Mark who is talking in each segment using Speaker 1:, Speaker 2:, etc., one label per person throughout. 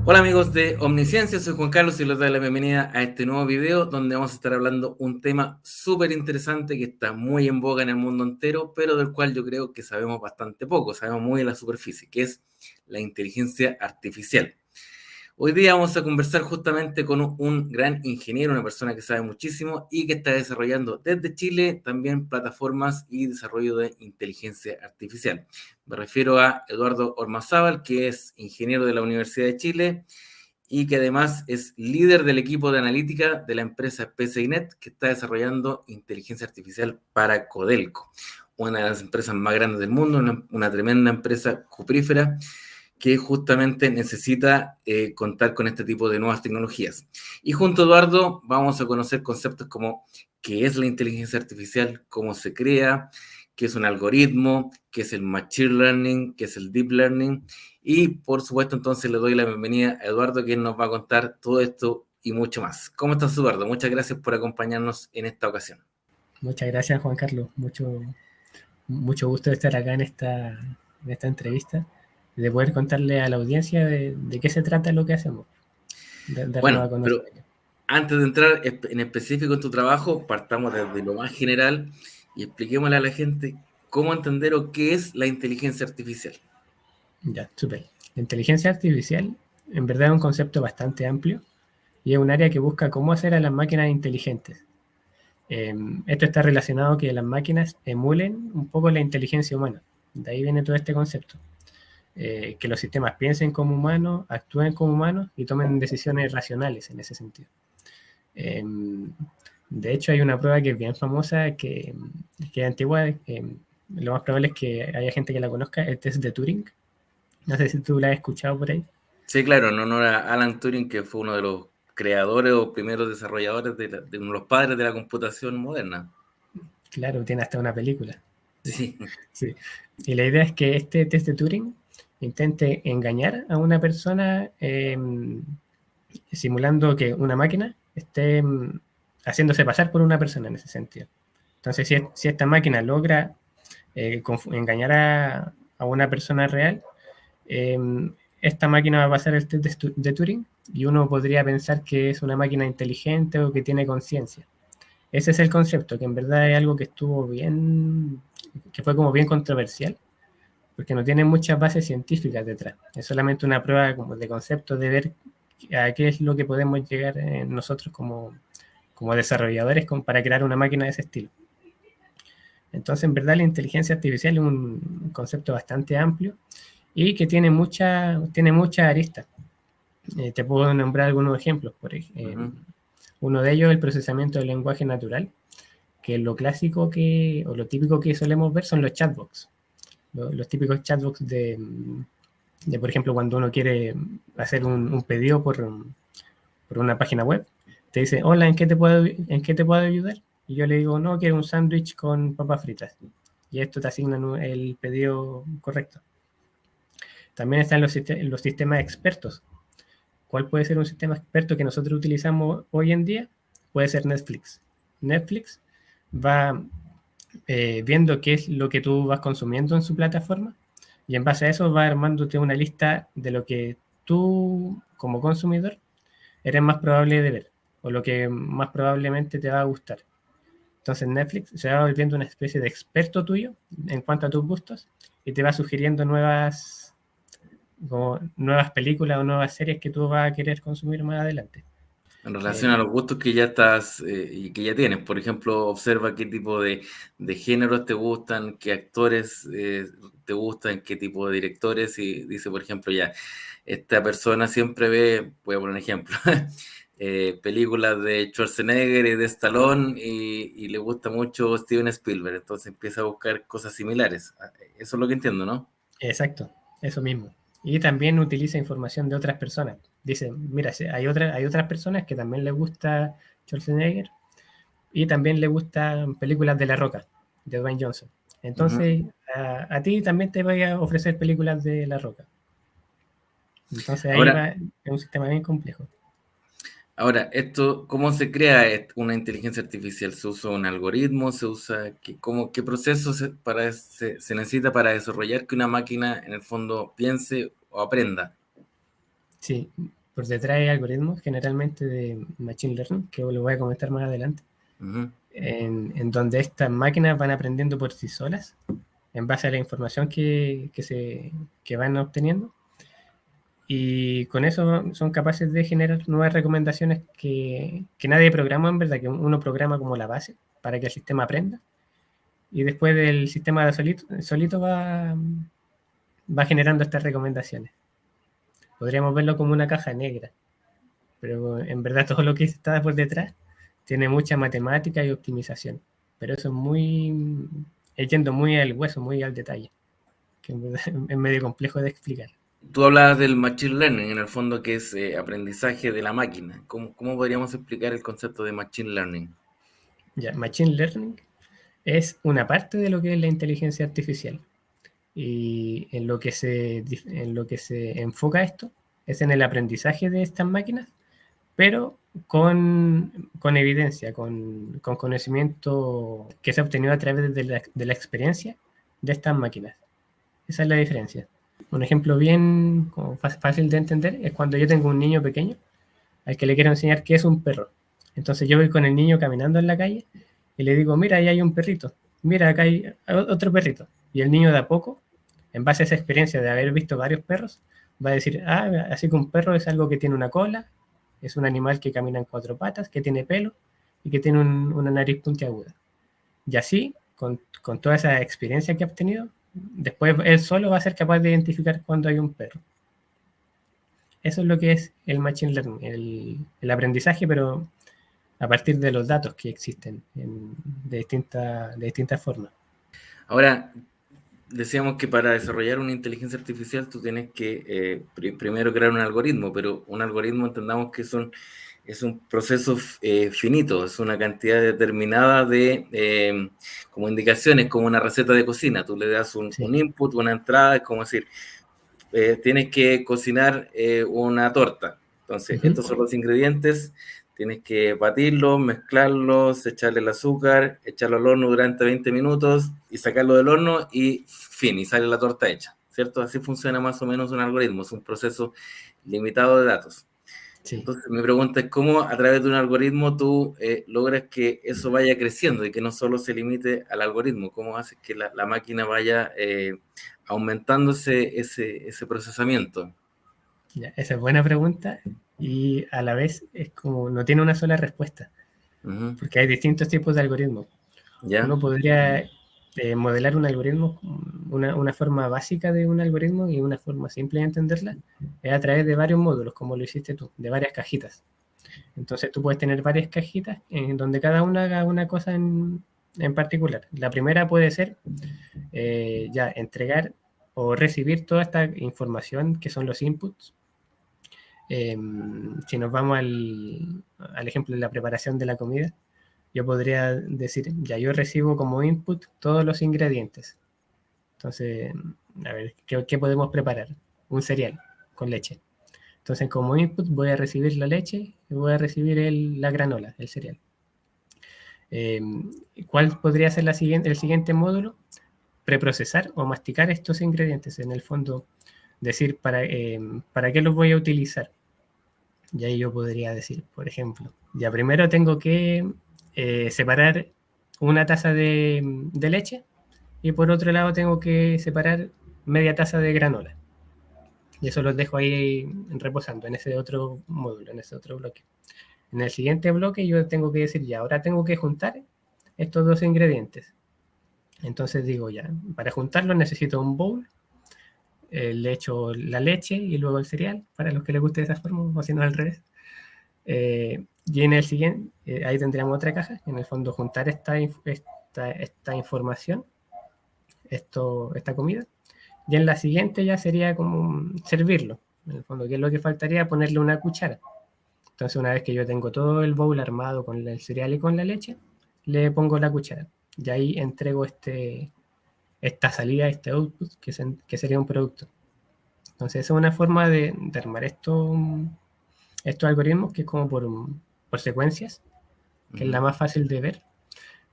Speaker 1: Hola amigos de Omnisciencia, soy Juan Carlos y les doy la bienvenida a este nuevo video donde vamos a estar hablando un tema súper interesante que está muy en boga en el mundo entero, pero del cual yo creo que sabemos bastante poco, sabemos muy en la superficie, que es la inteligencia artificial. Hoy día vamos a conversar justamente con un gran ingeniero, una persona que sabe muchísimo y que está desarrollando desde Chile también plataformas y desarrollo de inteligencia artificial. Me refiero a Eduardo Ormazábal, que es ingeniero de la Universidad de Chile y que además es líder del equipo de analítica de la empresa PCInet, que está desarrollando inteligencia artificial para Codelco, una de las empresas más grandes del mundo, una tremenda empresa cuprífera que justamente necesita contar con este tipo de nuevas tecnologías. Y junto a Eduardo vamos a conocer conceptos como qué es la inteligencia artificial, cómo se crea, qué es un algoritmo, qué es el machine learning, qué es el deep learning. Y por supuesto entonces le doy la bienvenida a Eduardo, quien nos va a contar todo esto y mucho más. ¿Cómo estás, Eduardo? Muchas gracias por acompañarnos en esta ocasión.
Speaker 2: Muchas gracias, Juan Carlos. Mucho gusto de estar acá en esta entrevista, de poder contarle a la audiencia de qué se trata lo que hacemos, darnos a
Speaker 1: Bueno, pero
Speaker 2: conocer.
Speaker 1: antes de entrar en específico en tu trabajo, partamos desde lo más general y expliquémosle a la gente cómo entender o qué es la inteligencia artificial.
Speaker 2: Ya, súper. La inteligencia artificial en verdad es un concepto bastante amplio y es un área que busca cómo hacer a las máquinas inteligentes. Esto está relacionado que las máquinas emulen un poco la inteligencia humana. De ahí viene todo este concepto. Que los sistemas piensen como humanos, actúen como humanos y tomen decisiones racionales en ese sentido. De hecho, hay una prueba que es bien famosa, que es antigua. Lo más probable es que haya gente que la conozca, el test de Turing. No sé si tú la has escuchado por ahí.
Speaker 1: Sí, claro, en honor a Alan Turing, que fue uno de los creadores o primeros desarrolladores de uno de los padres de la computación moderna.
Speaker 2: Claro, tiene hasta una película.
Speaker 1: Sí.
Speaker 2: Sí. Y la idea es que este test de Turing intente engañar a una persona simulando que una máquina esté haciéndose pasar por una persona en ese sentido. Entonces, si esta máquina logra engañar a una persona real, eh, esta máquina va a pasar el test de Turing y uno podría pensar que es una máquina inteligente o que tiene conciencia. Ese es el concepto, que en verdad es algo que estuvo bien, que fue como bien controversial, porque no tiene muchas bases científicas detrás. Es solamente una prueba como de concepto de ver a qué es lo que podemos llegar nosotros como desarrolladores para crear una máquina de ese estilo. Entonces, en verdad, la inteligencia artificial es un concepto bastante amplio y que tiene muchas aristas. Te puedo nombrar algunos ejemplos. Uno de ellos es el procesamiento del lenguaje natural, que lo clásico o lo típico que solemos ver son los chatbots. Los típicos chatbots por ejemplo, cuando uno quiere hacer un pedido por una página web, te dice, hola, ¿en qué te puedo ayudar? Y yo le digo, no, quiero un sándwich con papas fritas. Y esto te asigna el pedido correcto. También están los sistemas expertos. ¿Cuál puede ser un sistema experto que nosotros utilizamos hoy en día? Puede ser Netflix. Netflix va viendo qué es lo que tú vas consumiendo en su plataforma y en base a eso va armándote una lista de lo que tú como consumidor eres más probable de ver o lo que más probablemente te va a gustar. Entonces Netflix se va volviendo una especie de experto tuyo en cuanto a tus gustos y te va sugiriendo nuevas películas o nuevas series que tú vas a querer consumir más adelante.
Speaker 1: En relación a
Speaker 2: Eh,
Speaker 1: los gustos que ya estás y que ya tienes, por ejemplo, observa qué tipo de géneros te gustan, qué actores te gustan, qué tipo de directores, y dice, por ejemplo, ya, esta persona siempre ve, voy a poner un ejemplo, películas de Schwarzenegger y de Stallone y le gusta mucho Steven Spielberg, entonces empieza a buscar cosas similares. Eso es lo que entiendo, ¿no?
Speaker 2: Exacto, eso mismo. Y también utiliza información de otras personas. Dice, mira, hay otras personas que también les gusta Schwarzenegger y también les gustan películas de La Roca, de Dwayne Johnson.
Speaker 1: Ujú.
Speaker 2: Entonces, a ti también te voy a ofrecer películas de La Roca. Entonces ahí
Speaker 1: Ahora,
Speaker 2: va, es un sistema bien complejo.
Speaker 1: Ahora, esto, ¿cómo se crea una inteligencia artificial? ¿Se usa un algoritmo? ¿Se usa qué proceso se necesita para desarrollar que una máquina en el fondo piense o aprenda?
Speaker 2: Sí, por detrás hay algoritmos generalmente de Machine Learning, que lo voy a comentar más adelante, en donde estas máquinas van aprendiendo por sí solas en base a la información que van obteniendo, y con eso son capaces de generar nuevas recomendaciones que nadie programa, en verdad, que uno programa como la base para que el sistema aprenda, y después del sistema de solito va generando estas recomendaciones. Podríamos verlo como una caja negra, pero en verdad todo lo que está por detrás tiene mucha matemática y optimización, pero eso es yendo muy al hueso, muy al detalle, que en verdad es medio complejo de explicar.
Speaker 1: Tú hablabas del Machine Learning, en el fondo, que es aprendizaje de la máquina. ¿Cómo podríamos explicar el concepto de Machine Learning?
Speaker 2: Ya, Machine Learning es una parte de lo que es la inteligencia artificial, y en lo que se enfoca esto es en el aprendizaje de estas máquinas, pero con evidencia, con conocimiento que se ha obtenido a través de la experiencia de estas máquinas. Esa es la diferencia. Un ejemplo bien fácil de entender es cuando yo tengo un niño pequeño al que le quiero enseñar qué es un perro. Entonces yo voy con el niño caminando en la calle y le digo, mira, ahí hay un perrito, mira, acá hay otro perrito. Y el niño de a poco, en base a esa experiencia de haber visto varios perros, va a decir, así que un perro es algo que tiene una cola, es un animal que camina en 4 patas, que tiene pelo y que tiene una nariz puntiaguda. Y así, con toda esa experiencia que ha obtenido, después él solo va a ser capaz de identificar cuando hay un perro. Eso es lo que es el Machine Learning, el aprendizaje, pero a partir de los datos que existen de distintas formas.
Speaker 1: Ahora, decíamos que para desarrollar una inteligencia artificial tú tienes que primero crear un algoritmo, pero un algoritmo entendamos que es un proceso finito, es una cantidad determinada de como indicaciones, como una receta de cocina. Tú le das un input, una entrada, es como decir, tienes que cocinar una torta. Entonces, estos son los ingredientes, tienes que batirlos, mezclarlos, echarle el azúcar, echarlo al horno durante 20 minutos y sacarlo del horno y fin, y sale la torta hecha, ¿cierto? Así funciona más o menos un algoritmo, es un proceso limitado de datos. Sí. Entonces, mi pregunta es cómo a través de un algoritmo tú logras que eso vaya creciendo y que no solo se limite al algoritmo, cómo haces que la máquina vaya aumentándose ese procesamiento.
Speaker 2: Ya, esa es buena pregunta, y a la vez es como no tiene una sola respuesta, porque hay distintos tipos de algoritmos. ¿Ya? Uno podría modelar un algoritmo, una forma básica de un algoritmo y una forma simple de entenderla es a través de varios módulos, como lo hiciste tú, de varias cajitas. Entonces tú puedes tener varias cajitas en donde cada una haga una cosa en particular. La primera puede ser ya entregar o recibir toda esta información que son los inputs. Si nos vamos al ejemplo de la preparación de la comida, yo podría decir, ya yo recibo como input todos los ingredientes. Entonces, a ver, ¿qué podemos preparar? Un cereal con leche. Entonces, como input voy a recibir la leche y voy a recibir la granola, el cereal. ¿Cuál podría ser el siguiente módulo? Preprocesar o masticar estos ingredientes. En el fondo, decir para qué los voy a utilizar. Y ahí yo podría decir, por ejemplo, ya primero tengo que separar una taza de leche, y por otro lado tengo que separar media taza de granola. Y eso los dejo ahí reposando en ese otro módulo, en ese otro bloque. En el siguiente bloque yo tengo que decir, ya, ahora tengo que juntar estos dos ingredientes. Entonces digo, ya, para juntarlo necesito un bowl, le echo la leche y luego el cereal, para los que les guste de esa forma, o si no al revés. Y en el siguiente, ahí tendríamos otra caja, en el fondo juntar esta información, esta comida, y en la siguiente ya sería como servirlo. En el fondo, ¿qué es lo que faltaría? Ponerle una cuchara. Entonces, una vez que yo tengo todo el bowl armado con el cereal y con la leche, le pongo la cuchara. Y ahí entrego esta salida, este output, que sería un producto. Entonces, esa es una forma de armar estos algoritmos, que es como por secuencias, que es la más fácil de ver.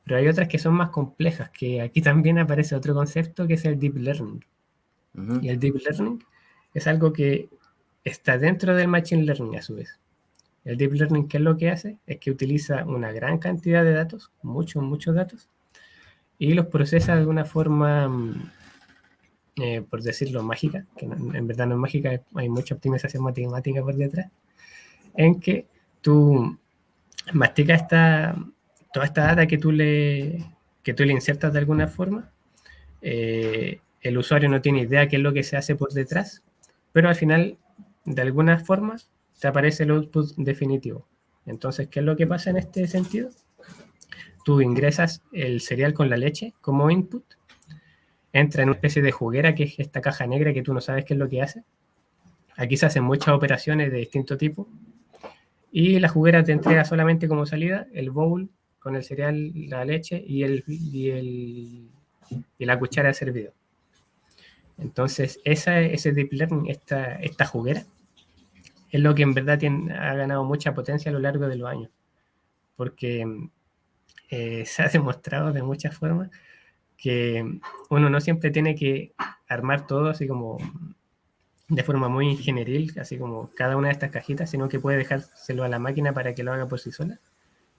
Speaker 2: Pero hay otras que son más complejas, que aquí también aparece otro concepto, que es el Deep Learning. Y el Deep Learning es algo que está dentro del Machine Learning a su vez. El Deep Learning, ¿qué es lo que hace? Es que utiliza una gran cantidad de datos, muchos datos, y los procesa de una forma, por decirlo, mágica, que en verdad no es mágica, hay mucha optimización matemática por detrás, en que tú masticas toda esta data que tú le insertas de alguna forma. El usuario no tiene idea qué es lo que se hace por detrás, pero al final, de alguna forma, te aparece el output definitivo. Entonces, ¿qué es lo que pasa en este sentido? Tú ingresas el cereal con la leche como input, entra en una especie de juguera, que es esta caja negra que tú no sabes qué es lo que hace. Aquí se hacen muchas operaciones de distinto tipo, y la juguera te entrega solamente como salida el bowl con el cereal, la leche y la cuchara de servido. Entonces, ese deep learning, esta juguera, es lo que en verdad ha ganado mucha potencia a lo largo de los años, porque se ha demostrado de muchas formas que uno no siempre tiene que armar todo así como de forma muy ingenieril, así como cada una de estas cajitas, sino que puede dejárselo a la máquina para que lo haga por sí sola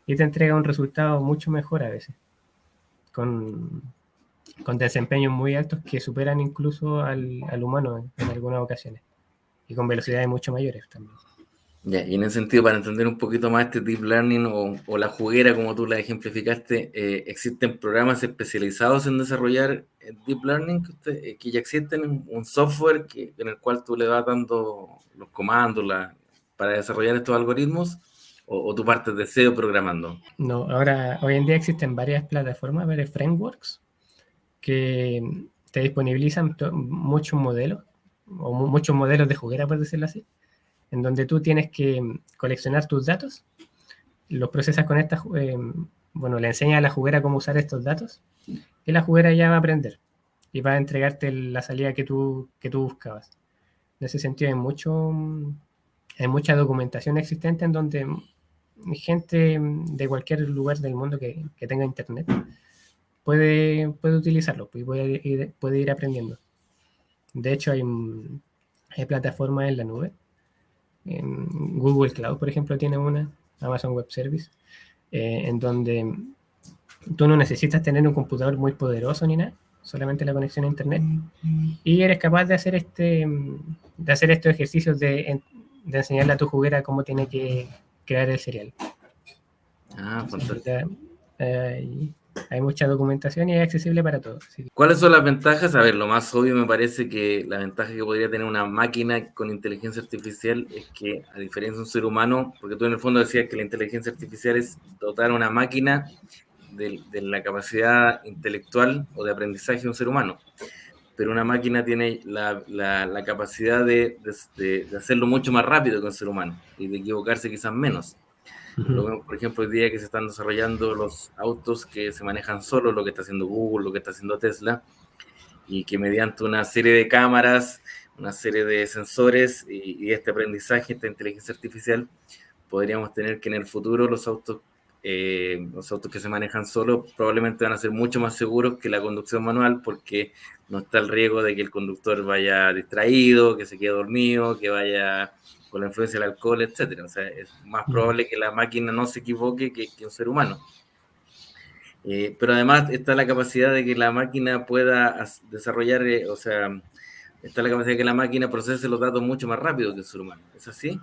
Speaker 2: y te entrega un resultado mucho mejor a veces, con desempeños muy altos que superan incluso al humano en algunas ocasiones y con velocidades mucho mayores también.
Speaker 1: Ya, y en ese sentido, para entender un poquito más este deep learning o la juguera, como tú la ejemplificaste, ¿existen programas especializados en desarrollar deep learning que ya existen, un software en el cual tú le vas dando los comandos para desarrollar estos algoritmos, o tú partes de cero programando?
Speaker 2: No, hoy en día existen varias plataformas, varios frameworks que te disponibilizan muchos modelos, o muchos modelos de juguera, por decirlo así, en donde tú tienes que coleccionar tus datos, los procesas con bueno, le enseñas a la juguera cómo usar estos datos, y la juguera ya va a aprender y va a entregarte la salida que tú buscabas. En ese sentido hay mucha documentación existente en donde gente de cualquier lugar del mundo que tenga internet puede utilizarlo y puede ir aprendiendo. De hecho, hay plataformas en la nube. En Google Cloud, por ejemplo, tiene una, Amazon Web Service, en donde tú no necesitas tener un computador muy poderoso ni nada, solamente la conexión a internet, y eres capaz de hacer estos ejercicios de enseñarle a tu juguera cómo tiene que crear el cereal.
Speaker 1: Ah, fantástico.
Speaker 2: Hay mucha documentación y es accesible para todos. ¿Sí?
Speaker 1: ¿Cuáles son las ventajas? A ver, lo más obvio me parece que la ventaja que podría tener una máquina con inteligencia artificial es que, a diferencia de un ser humano, porque tú en el fondo decías que la inteligencia artificial es dotar a una máquina de la capacidad intelectual o de aprendizaje de un ser humano, pero una máquina tiene la capacidad de hacerlo mucho más rápido que un ser humano y de equivocarse quizás menos. Lo vemos, por ejemplo, hoy día que se están desarrollando los autos que se manejan solos, lo que está haciendo Google, lo que está haciendo Tesla, y que mediante una serie de cámaras, una serie de sensores y este aprendizaje, esta inteligencia artificial, podríamos tener que en el futuro los autos que se manejan solos probablemente van a ser mucho más seguros que la conducción manual, porque no está el riesgo de que el conductor vaya distraído, que se quede dormido, que vaya con la influencia del alcohol, etcétera. O sea, es más probable que la máquina no se equivoque que un ser humano. Pero además está la capacidad de que la máquina pueda desarrollar, o sea, está la capacidad de que la máquina procese los datos mucho más rápido que el ser humano. ¿Es así?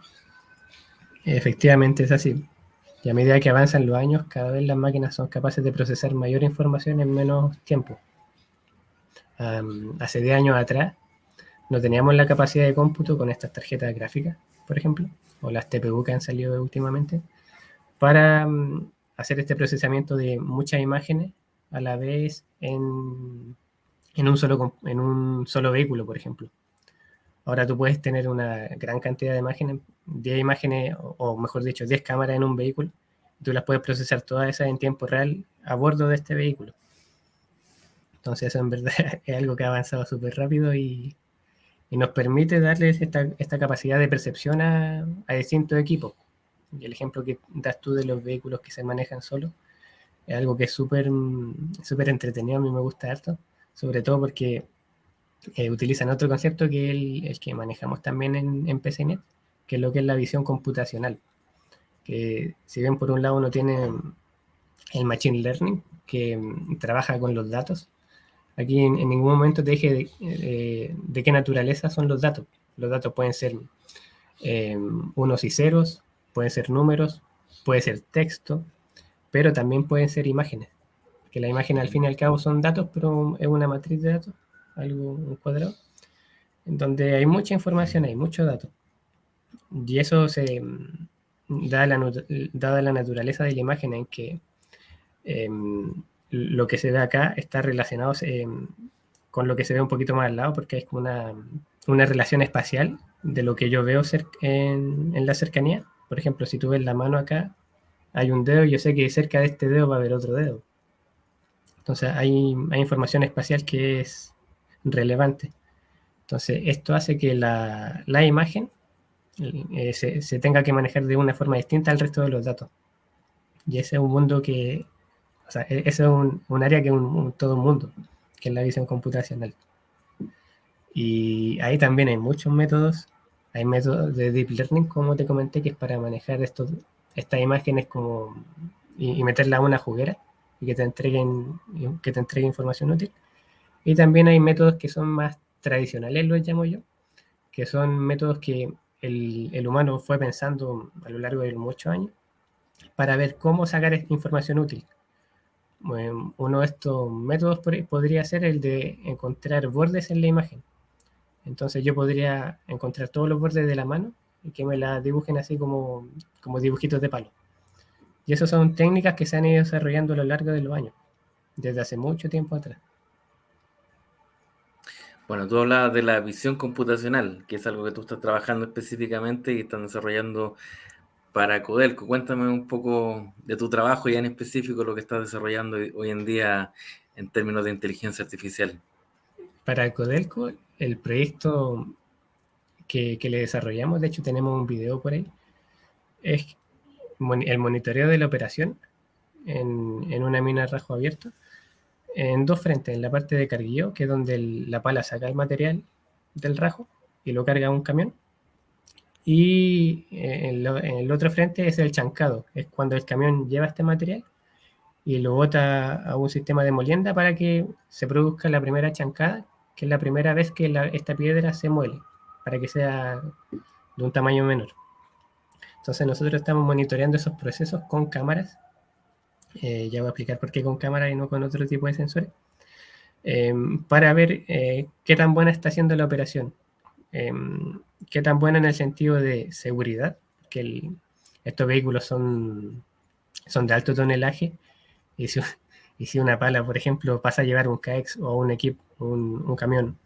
Speaker 2: Efectivamente es así. Y a medida que avanzan los años, cada vez las máquinas son capaces de procesar mayor información en menos tiempo. Hace 10 años atrás no teníamos la capacidad de cómputo con estas tarjetas gráficas, por ejemplo, o las TPU que han salido últimamente, para hacer este procesamiento de muchas imágenes a la vez en un solo vehículo, por ejemplo. Ahora tú puedes tener una gran cantidad de imágenes, 10 imágenes, o mejor dicho, 10 cámaras en un vehículo, y tú las puedes procesar todas esas en tiempo real a bordo de este vehículo. Entonces eso en verdad es algo que ha avanzado súper rápido y nos permite darles esta capacidad de percepción a distintos equipos. Y el ejemplo que das tú de los vehículos que se manejan solos es algo que es súper entretenido, a mí me gusta harto, sobre todo porque utilizan otro concepto que es el que manejamos también en PCNet, que es lo que es la visión computacional. Que si bien por un lado uno tiene el Machine Learning, que trabaja con los datos, aquí en ningún momento te dije de qué naturaleza son los datos. Los datos pueden ser unos y ceros, pueden ser números, puede ser texto, pero también pueden ser imágenes. Que la imagen al fin y al cabo son datos, pero es una matriz de datos, un cuadrado, en donde hay mucha información, hay muchos datos. Y eso dada la naturaleza de la imagen en que lo que se ve acá está relacionado con lo que se ve un poquito más al lado, porque es como una relación espacial de lo que yo veo en la cercanía. Por ejemplo, si tú ves la mano acá, hay un dedo y yo sé que cerca de este dedo va a haber otro dedo. Entonces hay información espacial que es relevante. Entonces esto hace que la imagen se tenga que manejar de una forma distinta al resto de los datos. Y ese es un mundo que, o sea, ese es un área que es todo un mundo, que es la visión computacional. Y ahí también hay muchos métodos. Hay métodos de deep learning, como te comenté, que es para manejar estas imágenes y meterla a una juguera y que te entreguen información útil. Y también hay métodos que son más tradicionales, los llamo yo, que son métodos que el humano fue pensando a lo largo de muchos años para ver cómo sacar información útil. Uno de estos métodos podría ser el de encontrar bordes en la imagen. Entonces yo podría encontrar todos los bordes de la mano y que me la dibujen así como dibujitos de palo. Y esas son técnicas que se han ido desarrollando a lo largo de los años, desde hace mucho tiempo atrás.
Speaker 1: Bueno, tú hablabas de la visión computacional, que es algo que tú estás trabajando específicamente y están desarrollando para Codelco. Cuéntame un poco de tu trabajo y en específico lo que estás desarrollando hoy en día en términos de inteligencia artificial.
Speaker 2: Para Codelco, el proyecto que le desarrollamos, de hecho tenemos un video por ahí, es el monitoreo de la operación en una mina de rajo abierto, en dos frentes, en la parte de carguillo, que es donde la pala saca el material del rajo y lo carga a un camión, y en el otro frente es el chancado, es cuando el camión lleva este material y lo bota a un sistema de molienda para que se produzca la primera chancada, que es la primera vez que esta piedra se muele, para que sea de un tamaño menor. Entonces nosotros estamos monitoreando esos procesos con cámaras. Ya voy a explicar por qué con cámaras y no con otro tipo de sensores. Para ver qué tan buena está siendo la operación. Qué tan buena en el sentido de seguridad, que estos vehículos son de alto tonelaje y si una pala, por ejemplo, pasa a llevar un CAEX o un camión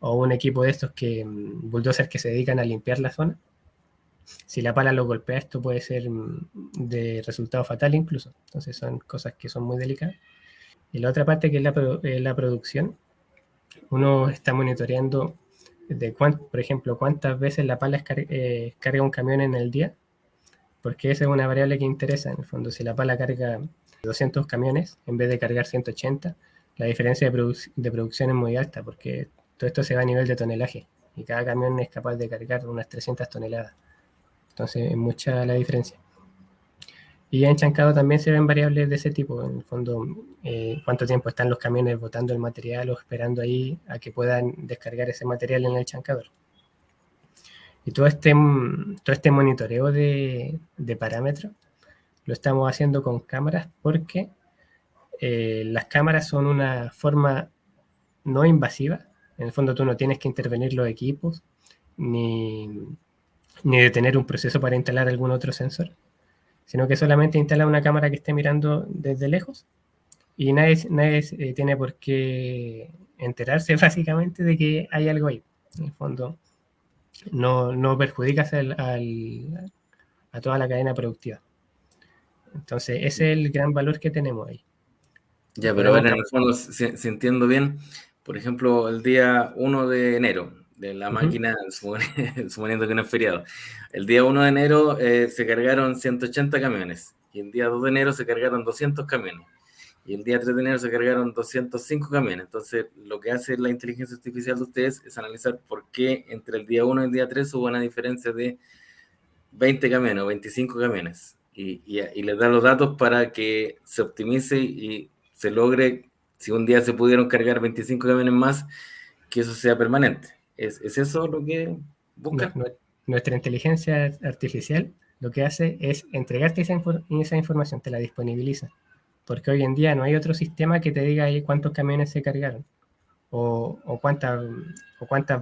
Speaker 2: o un equipo de estos bulldozers que se dedican a limpiar la zona, si la pala lo golpea, esto puede ser de resultado fatal incluso. Entonces son cosas que son muy delicadas. Y la otra parte que es la producción, uno está monitoreando por ejemplo, cuántas veces la pala carga un camión en el día, porque esa es una variable que interesa. En el fondo, si la pala carga 200 camiones en vez de cargar 180, la diferencia de producción es muy alta, porque todo esto se va a nivel de tonelaje, y cada camión es capaz de cargar unas 300 toneladas. Entonces es mucha la diferencia. Y en Chancado también se ven variables de ese tipo, en el fondo, cuánto tiempo están los camiones botando el material o esperando ahí a que puedan descargar ese material en el chancador. Y todo este monitoreo de parámetros lo estamos haciendo con cámaras porque las cámaras son una forma no invasiva. En el fondo tú no tienes que intervenir los equipos ni detener un proceso para instalar algún otro sensor, sino que solamente instala una cámara que esté mirando desde lejos y nadie tiene por qué enterarse básicamente de que hay algo ahí. En el fondo, no perjudicas a toda la cadena productiva. Entonces, ese es el gran valor que tenemos ahí.
Speaker 1: Ya, pero a ver, en el fondo, si entiendo bien, por ejemplo, el día 1 de enero, de la máquina, suponiendo que no es feriado, el día 1 de enero se cargaron 180 camiones y el día 2 de enero se cargaron 200 camiones. y el día 3 de enero se cargaron 205 camiones. Entonces, lo que hace la inteligencia artificial de ustedes es analizar por qué entre el día 1 y el día 3 hubo una diferencia de 20 camiones o 25 camiones. Y les da los datos para que se optimice y se logre, si un día se pudieron cargar 25 camiones más, que eso sea permanente. ¿Es eso lo que buscan?
Speaker 2: Nuestra inteligencia artificial lo que hace es entregarte esa información, te la disponibiliza. Porque hoy en día no hay otro sistema que te diga ahí cuántos camiones se cargaron o cuántas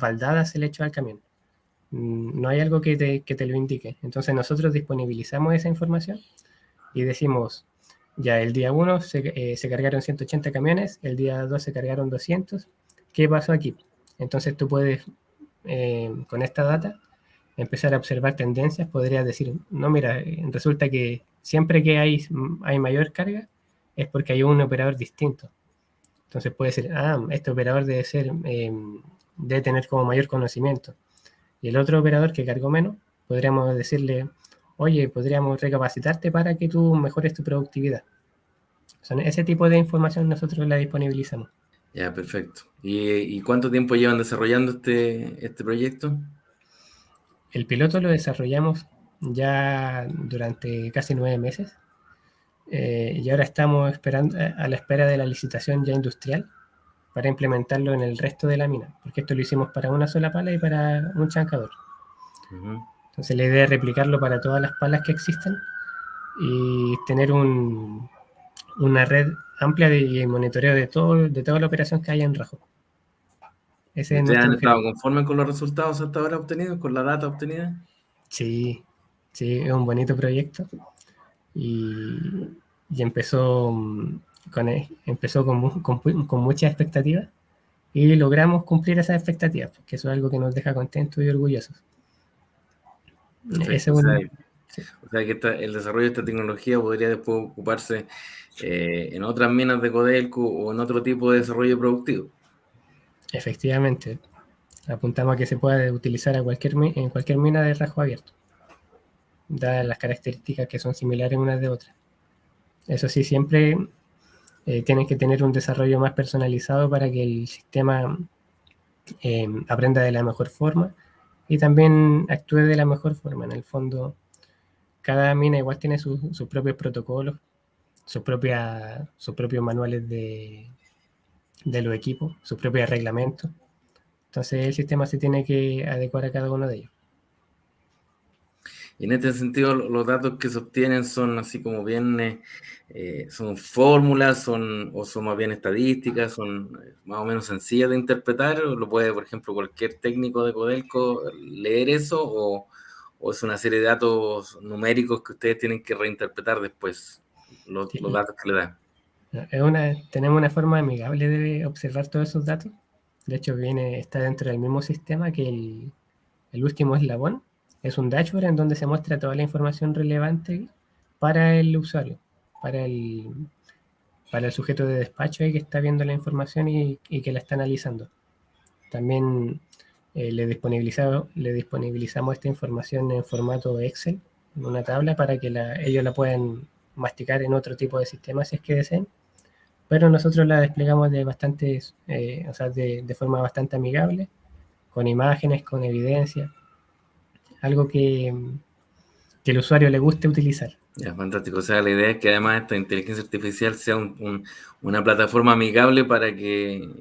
Speaker 2: baldadas se le echó al camión. No hay algo que te lo indique. Entonces nosotros disponibilizamos esa información y decimos, ya el día 1 se cargaron 180 camiones, el día 2 se cargaron 200. ¿Qué pasó aquí? Entonces tú puedes, con esta data, empezar a observar tendencias. Podrías decir, no, mira, resulta que siempre que hay mayor carga es porque hay un operador distinto. Entonces puede ser, este operador debe tener como mayor conocimiento. Y el otro operador que cargó menos, podríamos decirle, oye, podríamos recapacitarte para que tú mejores tu productividad. Son ese tipo de información nosotros la disponibilizamos.
Speaker 1: Ya, perfecto. ¿Y cuánto tiempo llevan desarrollando este proyecto?
Speaker 2: El piloto lo desarrollamos ya durante casi 9 meses. Y ahora estamos a la espera de la licitación ya industrial para implementarlo en el resto de la mina, porque esto lo hicimos para una sola pala y para un chancador. Entonces la idea es replicarlo para todas las palas que existen y tener una red amplia de monitoreo de toda la operación que haya en Rajo. Ese es
Speaker 1: ¿Ustedes han
Speaker 2: nuestro
Speaker 1: estado
Speaker 2: objetivo.
Speaker 1: conformes con los resultados hasta ahora obtenidos, con la data obtenida?
Speaker 2: Sí, es un bonito proyecto y empezó con muchas expectativas y logramos cumplir esas expectativas, porque eso es algo que nos deja contentos y orgullosos.
Speaker 1: Perfecto. O sea que el desarrollo de esta tecnología podría después ocuparse en otras minas de Codelco o en otro tipo de desarrollo productivo.
Speaker 2: Efectivamente, apuntamos a que se pueda utilizar en cualquier mina de rasgo abierto, dadas las características que son similares unas de otras. Eso sí, siempre tienen que tener un desarrollo más personalizado para que el sistema aprenda de la mejor forma y también actúe de la mejor forma. En el fondo, cada mina igual tiene sus propios protocolos, sus propios manuales de los equipos, sus propios reglamentos. Entonces el sistema se tiene que adecuar a cada uno de ellos.
Speaker 1: Y en este sentido, los datos que se obtienen son así como bien, son fórmulas, o son más bien estadísticas, son más o menos sencillas de interpretar. ¿O lo puede, por ejemplo, cualquier técnico de Codelco leer eso? ¿O es una serie de datos numéricos que ustedes tienen que reinterpretar después, los datos que le dan?
Speaker 2: Tenemos una forma amigable de observar todos esos datos. De hecho, está dentro del mismo sistema que el último eslabón. Es un dashboard en donde se muestra toda la información relevante para el usuario, para el sujeto de despacho que está viendo la información y que la está analizando. También le disponibilizamos esta información en formato Excel, en una tabla, para que ellos la puedan masticar en otro tipo de sistema si es que deseen. Pero nosotros la desplegamos de forma bastante amigable, con imágenes, con evidencia, algo que el usuario le guste utilizar.
Speaker 1: Ya, fantástico. O sea, la idea es que además esta inteligencia artificial sea una plataforma amigable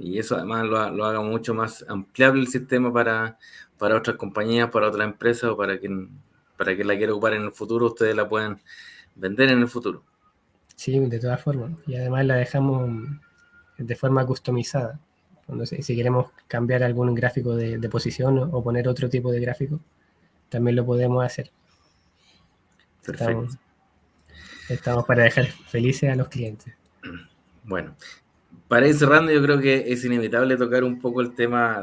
Speaker 1: y eso además lo haga mucho más ampliable el sistema para otras compañías, para otras empresas o para quien la quiera ocupar en el futuro, ustedes la puedan vender en el futuro.
Speaker 2: Sí, de todas formas. Y además la dejamos de forma customizada. Si queremos cambiar algún gráfico de posición o poner otro tipo de gráfico, también lo podemos hacer.
Speaker 1: Perfecto.
Speaker 2: Estamos para dejar felices a los clientes.
Speaker 1: Bueno, para ir cerrando, yo creo que es inevitable tocar un poco el tema,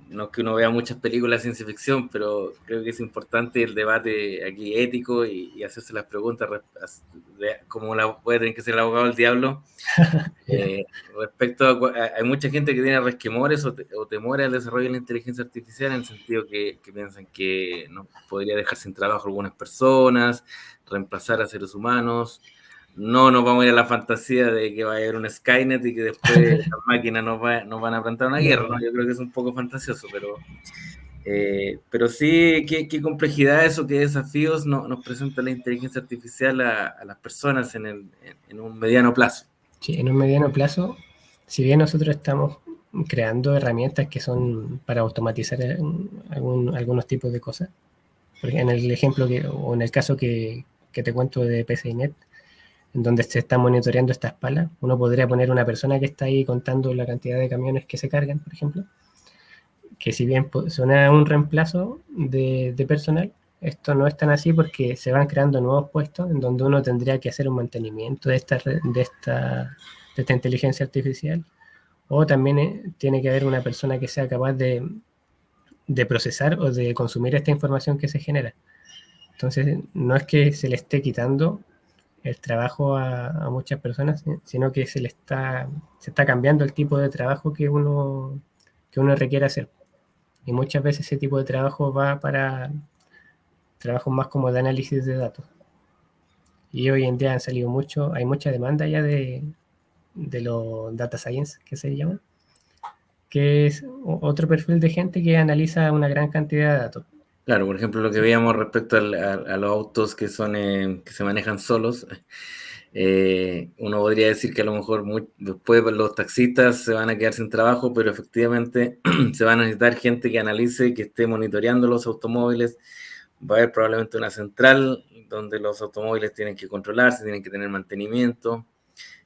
Speaker 1: no que uno vea muchas películas de ciencia ficción, pero creo que es importante el debate aquí ético y hacerse las preguntas como puede tener que ser el abogado del diablo. Respecto hay mucha gente que tiene resquemores o temores al desarrollo de la inteligencia artificial, en el sentido que piensan que no podría dejar sin trabajo a algunas personas, reemplazar a seres humanos. no nos vamos a ir a la fantasía de que va a haber un Skynet y que después las máquinas nos van a plantar una guerra, ¿no? Yo creo que es un poco fantasioso, pero sí, qué complejidades o qué desafíos nos presenta la inteligencia artificial a las personas en un mediano plazo.
Speaker 2: Sí, en un mediano plazo, si bien nosotros estamos creando herramientas que son para automatizar algunos tipos de cosas, porque en el ejemplo o en el caso que te cuento de PCInet, en donde se está monitoreando estas palas, uno podría poner una persona que está ahí contando la cantidad de camiones que se cargan, por ejemplo, que si bien suena un reemplazo de personal, esto no es tan así porque se van creando nuevos puestos en donde uno tendría que hacer un mantenimiento de esta inteligencia artificial, o también tiene que haber una persona que sea capaz de procesar o de consumir esta información que se genera. Entonces, no es que se le esté quitando el trabajo a muchas personas, sino que se está cambiando el tipo de trabajo que uno requiere hacer. Y muchas veces ese tipo de trabajo va para trabajos más como de análisis de datos. Y hoy en día han salido hay mucha demanda ya de los data science, que se llama, que es otro perfil de gente que analiza una gran cantidad de datos.
Speaker 1: Claro, por ejemplo, lo que veíamos respecto a los autos que se manejan solos, uno podría decir que a lo mejor después los taxistas se van a quedar sin trabajo, pero efectivamente se va a necesitar gente que analice, que esté monitoreando los automóviles. Va a haber probablemente una central donde los automóviles tienen que controlarse, tienen que tener mantenimiento.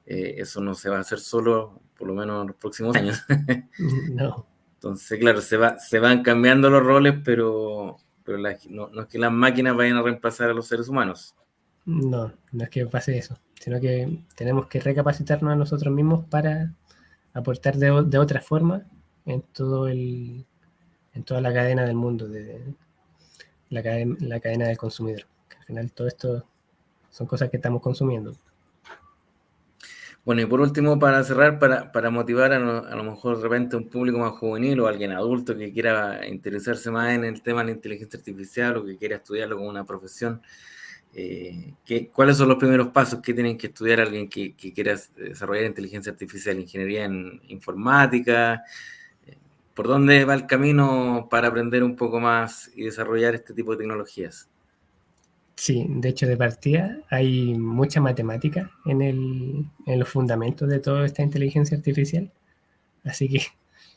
Speaker 1: Eso no se va a hacer solo, por lo menos en los próximos años.
Speaker 2: No.
Speaker 1: Entonces, claro, se van cambiando los roles, pero no es que las máquinas vayan a reemplazar a los seres humanos.
Speaker 2: No, no es que pase eso, sino que tenemos que recapacitarnos a nosotros mismos para aportar de otra forma en en toda la cadena del mundo, de la cadena del consumidor. Que al final todo esto son cosas que estamos consumiendo.
Speaker 1: Bueno, y por último, para cerrar, para motivar a lo mejor de repente un público más juvenil o alguien adulto que quiera interesarse más en el tema de la inteligencia artificial o que quiera estudiarlo como una profesión, ¿cuáles son los primeros pasos que tienen que estudiar alguien que quiera desarrollar inteligencia artificial, ingeniería en informática? ¿Por dónde va el camino para aprender un poco más y desarrollar este tipo de tecnologías?
Speaker 2: Sí, de hecho, de partida hay mucha matemática en los fundamentos de toda esta inteligencia artificial, así que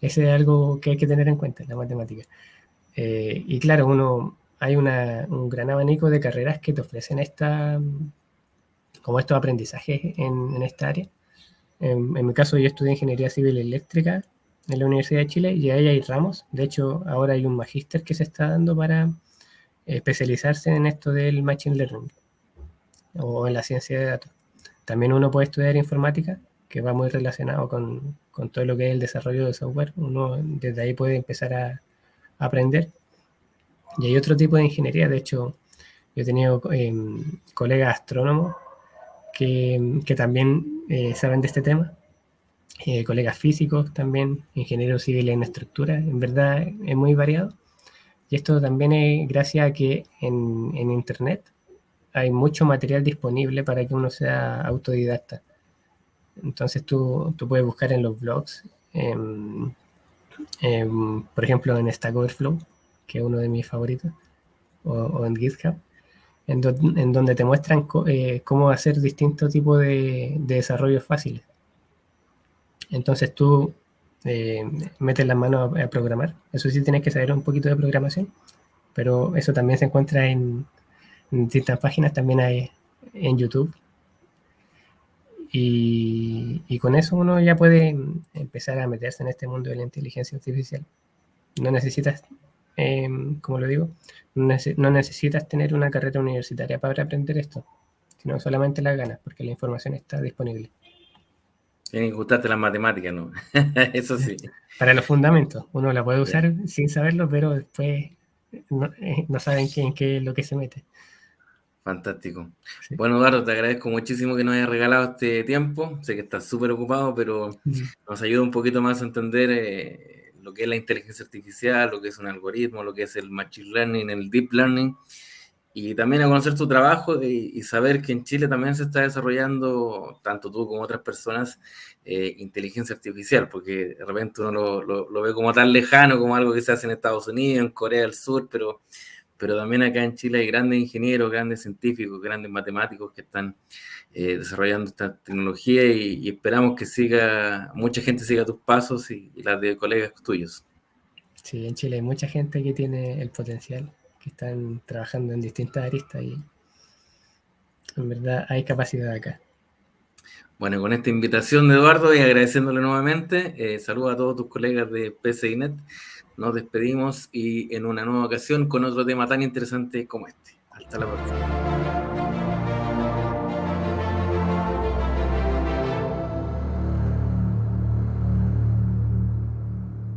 Speaker 2: ese es algo que hay que tener en cuenta, la matemática. Y claro, hay un gran abanico de carreras que te ofrecen como estos aprendizajes en esta área. En mi caso, yo estudié ingeniería civil eléctrica en la Universidad de Chile y ahí hay ramos. De hecho, ahora hay un magíster que se está dando para especializarse en esto del machine learning o en la ciencia de datos. También uno puede estudiar informática, que va muy relacionado con todo lo que es el desarrollo de software. Uno desde ahí puede empezar a aprender. Y hay otro tipo de ingeniería. De hecho, yo he tenido colegas astrónomos que también saben de este tema. Colegas físicos también, ingenieros civiles en estructura. En verdad es muy variado. Y esto también es gracias a que en Internet hay mucho material disponible para que uno sea autodidacta. Entonces tú puedes buscar en los blogs, por ejemplo en Stack Overflow, que es uno de mis favoritos, o en GitHub, en donde te muestran cómo hacer distintos tipos de desarrollos fáciles. Entonces tú metes las manos a programar. Eso sí, tienes que saber un poquito de programación, pero eso también se encuentra en distintas páginas, también hay en YouTube. Y con eso uno ya puede empezar a meterse en este mundo de la inteligencia artificial. No necesitas, como lo digo, no necesitas tener una carrera universitaria para aprender esto, sino solamente las ganas, porque la información está disponible.
Speaker 1: Tienen que gustarte las matemáticas, ¿no? Eso sí.
Speaker 2: Para los fundamentos, uno la puede
Speaker 1: Yeah.
Speaker 2: usar sin saberlo, pero después no saben en qué es lo que se mete.
Speaker 1: Fantástico.
Speaker 2: Sí.
Speaker 1: Bueno, Eduardo, te agradezco muchísimo que nos hayas regalado este tiempo. Sé que estás súper ocupado, pero nos ayuda un poquito más a entender lo que es la inteligencia artificial, lo que es un algoritmo, lo que es el machine learning, el deep learning. y también a conocer tu trabajo y saber que en Chile también se está desarrollando, tanto tú como otras personas, inteligencia artificial, porque de repente uno lo ve como tan lejano, como algo que se hace en Estados Unidos, en Corea del Sur, pero también acá en Chile hay grandes ingenieros, grandes científicos, grandes matemáticos que están desarrollando esta tecnología y esperamos que mucha gente siga tus pasos y las de colegas tuyos.
Speaker 2: Sí, en Chile hay mucha gente que tiene el potencial, que están trabajando en distintas aristas y en verdad hay capacidad acá.
Speaker 1: Bueno, con esta invitación de Eduardo y agradeciéndole nuevamente, saludos a todos tus colegas de PCInet. Nos despedimos y en una nueva ocasión con otro tema tan interesante como este. Hasta la próxima.